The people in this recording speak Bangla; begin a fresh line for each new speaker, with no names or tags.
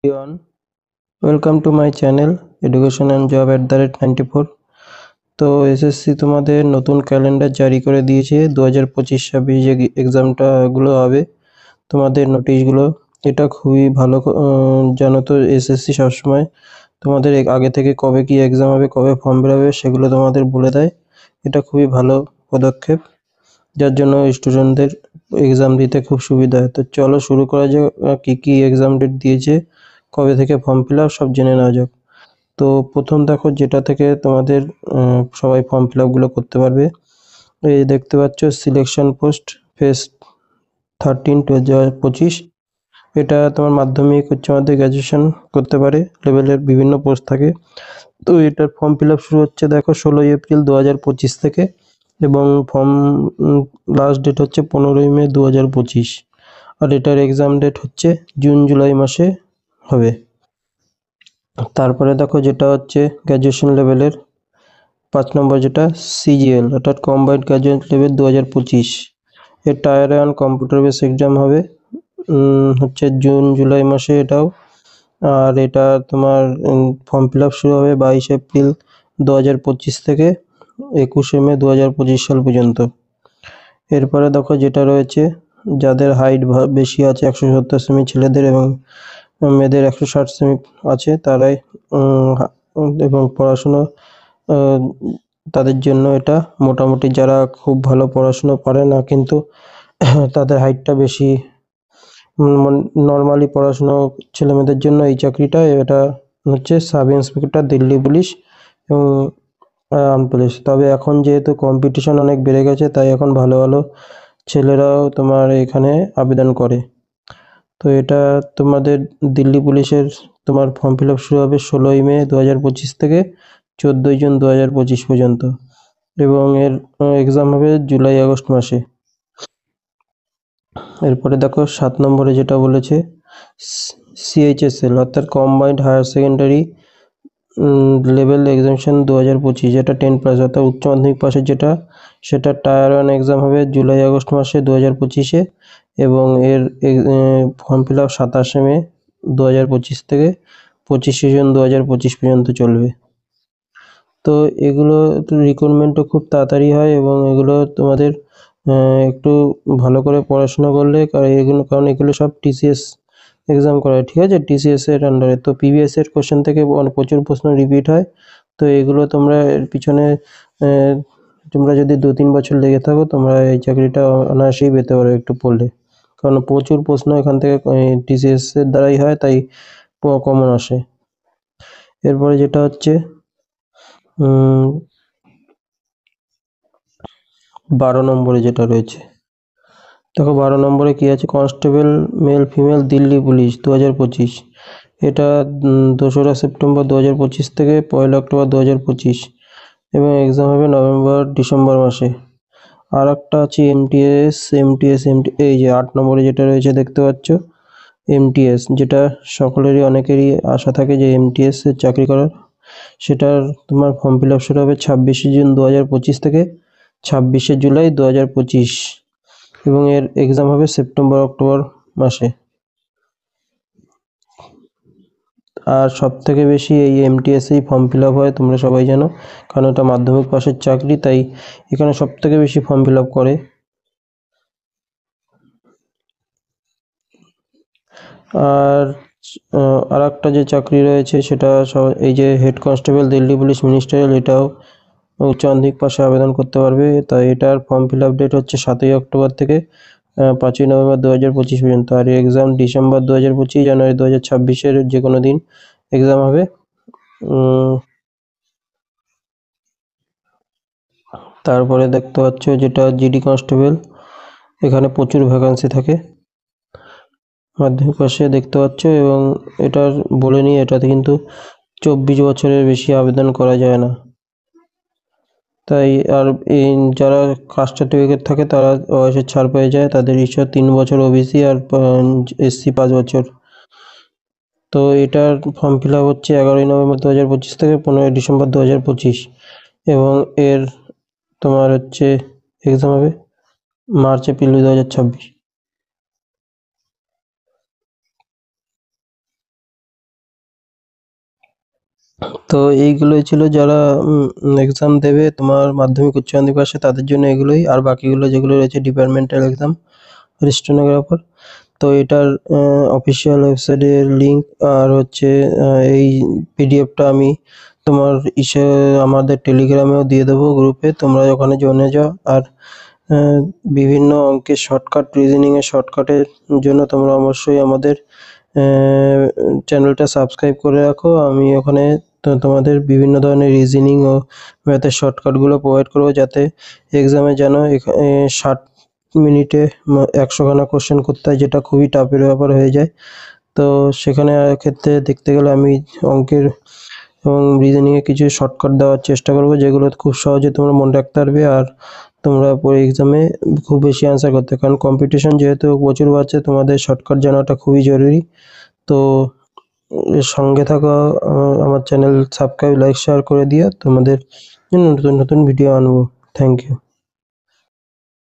everyone, welcome to my channel Education and Job @94। তো এসএসসি তোমাদের নতুন ক্যালেন্ডার জারি করে দিয়েছে 2025-26 যে এক্সামটা গুলো হবে তোমাদের নোটিশগুলো। এটা খুবই ভালো, জানো তো এসএসসি সবসময় তোমাদের আগে থেকে কবে কি এক্সাম হবে, কবে ফর্ম বেরোবে সেগুলো তোমাদের বলে দেয়। এটা খুবই ভালো পদক্ষেপ, যার জন্য স্টুডেন্টদের এক্সাম দিতে খুব সুবিধা হয়। তো চলো শুরু করা যাক, কি কি এক্সাম ডেট দিয়েছে, কবে থেকে ফর্ম ফিল আপ সব জেনে নেওয়া যাক। তো প্রথম দেখো যেটা থেকে তোমাদের সবাই ফর্ম ফিল আপগুলো করতে পারবে, এই দেখতে পাচ্ছ সিলেকশন পোস্ট ফেজ 13 2025। এটা তোমার মাধ্যমিক, উচ্চ মাধ্যমিক, গ্র্যাজুয়েশন করতে পারে লেভেলের বিভিন্ন পোস্ট থাকে। তো এটার ফর্ম ফিল আপ শুরু হচ্ছে দেখো 16 এপ্রিল 2025 থেকে, এবং ফর্ম লাস্ট ডেট হচ্ছে 15 মে 2025। আর এটার এক্সাম ডেট হচ্ছে জুন জুলাই মাসে হবে। তারপরে দেখো যেটা হচ্ছে গ্র্যাজুয়েশন লেভেলের 5 নম্বর, যেটা সিজিএল অর্থাৎ কম্বাইন্ড গ্র্যাজুয়েট লেভেল 2025, এর টায়ার 1 কম্পিউটার বেস এক্সাম হবে হচ্ছে জুন জুলাই মাসে এটাও। আর এটা তোমার ফর্ম ফিল আপ শুরু হবে 22 এপ্রিল 2025 থেকে 21 মে 2025 সাল পর্যন্ত। এরপরে দেখো যেটা রয়েছে, যাদের হাইট বেশি আছে 170 সেমি ছেলেদের এবং মেয়েদের 160 সেমি আছে তারাই, এবং পড়াশুনো তাদের জন্য এটা মোটামুটি, যারা খুব ভালো পড়াশুনো পারে না কিন্তু তাদের হাইটটা বেশি, নর্মালি পড়াশুনো ছেলেমেয়েদের জন্য এই চাকরিটা। এটা হচ্ছে সাব ইন্সপেক্টর, দিল্লি পুলিশ এবং আর্ম পুলিশ। তবে এখন যেহেতু কম্পিটিশন অনেক বেড়ে গেছে, তাই এখন ভালো ভালো ছেলেরাও তোমার এখানে আবেদন করে। তো এটা তোমাদের দিল্লি পুলিশের তোমার ফর্ম ফিল আপ শুরু হবে 16 মে 2025 থেকে 14 জুন 2025 পর্যন্ত, এবং এর এক্সাম হবে জুলাই আগস্ট মাসে। এরপরে দেখো 7 নম্বরে যেটা বলেছে সিএইচএসএল অর্থাৎ combined higher secondary level examination 2025, যেটা 10+ অর্থাৎ উচ্চ মাধ্যমিক পাশের যেটা, সেটা টায়ার 1 এক্সাম হবে জুলাই আগস্ট মাসে 2025-এ, এবং এর ফর্ম ফিল আপ 27 মে 2025 থেকে 25 জুন 2025 পর্যন্ত চলবে। তো এগুলো রিক্রুটমেন্টও খুব তাড়াতাড়ি হয়, এবং এগুলো তোমাদের একটু ভালো করে পড়াশোনা করলে, কারণ এগুলো সব টিসিএস এক্সাম করায়, ঠিক আছে, টিসিএস এর আন্ডারে। তো পিবিএস এর কোশ্চেন থেকে প্রচুর প্রশ্ন রিপিট হয়। তো এগুলো তোমরা এর পিছনে তোমরা যদি 2-3 বছর লেগে থাকো, তোমরা এই চাকরিটা অনায়াসেই পেতে পারো একটু পড়লে, কারণ প্রচুর প্রশ্ন এখান থেকে টিসিএস এর দ্বারাই হয়, তাই কমন আসে। এরপরে যেটা হচ্ছে 12 নম্বরে যেটা রয়েছে, দেখো 12 নম্বরে কি আছে, constable male female Delhi police 2025। এটা 2রা সেপ্টেম্বর 2025 থেকে 1 অক্টোবর 2025, এবং এক্সাম হবে নভেম্বর ডিসেম্বর মাসে। আর একটা আছে এমটিএস, এই যে 8 নম্বরে যেটা রয়েছে দেখতে পাচ্ছ এমটিএস, যেটা সকলেরই অনেকেরই আশা থাকে যে এমটিএস এর চাকরি করার। সেটার তোমার ফর্ম ফিল আপ শুরু হবে 26 জুন 2025 থেকে 26 জুলাই 2025, এবং এর এক্সাম হবে সেপ্টেম্বর অক্টোবর মাসে। আর সব থেকে বেশি এই এমটিএসেই ফর্ম ফিল আপ হয়, তোমরা সবাই জানো, কারণ এটা মাধ্যমিক পাশের চাকরি, তাই এখানে সব থেকে বেশি ফর্ম ফিল আপ করে। আর একটা যে চাকরি রয়েছে সেটা এই যে head constable Delhi police ministerial, এটাও উচ্চ মাধ্যমিক পাশে আবেদন করতে পারবে। তাই এটার ফর্ম ফিল আপ ডেট হচ্ছে 7 অক্টোবর থেকে 5 নভেম্বর 2025 পর্যন্ত। আর এক্সাম ডিসেম্বর 2025, জানুয়ারি 2026-এর যে কোনো দিন এক্সাম হবে। তারপরে দেখতে পাচ্ছ যেটা জিডি কনস্টেবল, এখানে প্রচুর ভ্যাকান্সি থাকে মাধ্যমিক পাশে দেখতে পাচ্ছ, এবং এটার বলে নিই, এটাতে কিন্তু 24 বছরের বেশি আবেদন করা যায় না। তাই আর যারা কাস্ট সার্টিফিকেট থাকে তারা বয়সের ছাড় পেয়ে যায়, তাদের ইচ্ছা 3 বছর ওবিসি আর এসসি 5 বছর। তো এটার ফর্ম ফিল আপ হচ্ছে 11 নভেম্বর 2025 থেকে 15 ডিসেম্বর 2025, এবং এর তোমার হচ্ছে এক্সাম হবে মার্চ এপ্রিল 2026। তো এইগুলোই ছিল যারা এক্সাম দেবে তোমার মাধ্যমিক উচ্চ মাধ্যমিক পাশে তাদের জন্য এগুলোই, আর বাকিগুলো যেগুলো রয়েছে ডিপার্টমেন্টাল এক্সাম স্টেনোগ্রাফার। তো এটার অফিসিয়াল ওয়েবসাইটের লিঙ্ক আর হচ্ছে এই পিডিএফটা আমি তোমার আমাদের টেলিগ্রামেও দিয়ে দেবো গ্রুপে, তোমরা ওখানে জেনে যাও। আর বিভিন্ন অঙ্কের শর্টকাট, রিজনিংয়ের শর্টকাটের জন্য তোমরা অবশ্যই আমাদের চ্যানেলটা সাবস্ক্রাইব করে রাখো। আমি ওখানে তোমাদের বিভিন্ন ধরনের রিজনিং ও ম্যাথের শর্টকাটগুলো প্রোভাইড করবো, যাতে এক্সামে যেন 60 মিনিটে 100খানা কোশ্চেন করতে হয়, যেটা খুবই টাফের ব্যাপার হয়ে যায়। তো সেখানে ক্ষেত্রে দেখতে গেলে আমি অঙ্কের এবং রিজনিংয়ে কিছু শর্টকাট দেওয়ার চেষ্টা করবো, যেগুলো খুব সহজে তোমরা মনে রাখতে পারবে আর তোমরা পরে এক্সামে খুব বেশি অ্যান্সার করতে। কারণ কম্পিটিশন যেহেতু প্রচুর বাড়ছে, তোমাদের শর্টকাট জানাটা খুবই জরুরি। তো এর সঙ্গে থাকা, আমার চ্যানেল সাবস্ক্রাইব, লাইক, শেয়ার করে দিও। তোমাদের জন্য নতুন নতুন ভিডিও আনবো। Thank you.